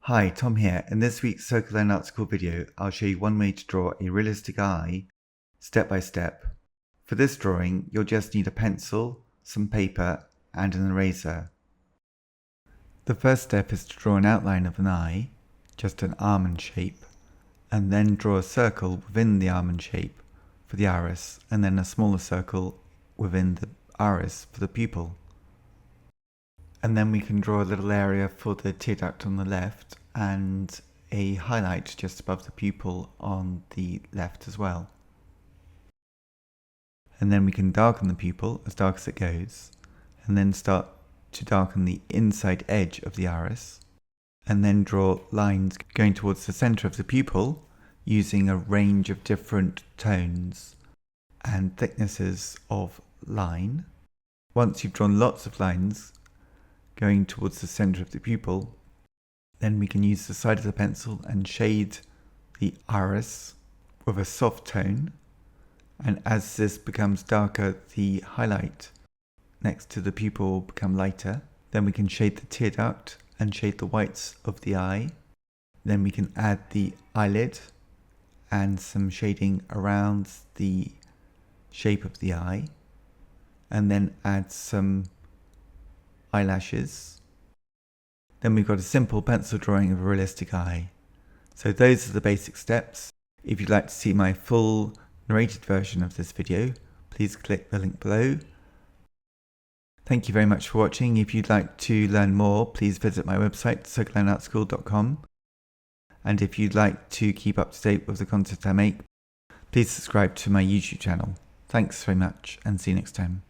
Hi, Tom here. In this week's Circle and Optical video, I'll show you one way to draw a realistic eye, step by step. For this drawing, you'll just need a pencil, some paper, and an eraser. The first step is to draw an outline of an eye, just an almond shape, and then draw a circle within the almond shape for the iris, and then a smaller circle within the iris for the pupil. And then we can draw a little area for the tear duct on the left and a highlight just above the pupil on the left as well. And then we can darken the pupil as dark as it goes, and then start to darken the inside edge of the iris, and then draw lines going towards the center of the pupil using a range of different tones and thicknesses of line. Once you've drawn lots of lines going towards the center of the pupil, then we can use the side of the pencil and shade the iris with a soft tone, and as this becomes darker, the highlight next to the pupil will become lighter. Then we can shade the tear duct and shade the whites of the eye. Then we can add the eyelid and some shading around the shape of the eye, and then add some eyelashes. Then we've got a simple pencil drawing of a realistic eye. So those are the basic steps. If you'd like to see my full narrated version of this video, please click the link below. Thank you very much for watching. If you'd like to learn more, please visit my website, circleandartschool.com. And if you'd like to keep up to date with the content I make, please subscribe to my YouTube channel. Thanks very much, and see you next time.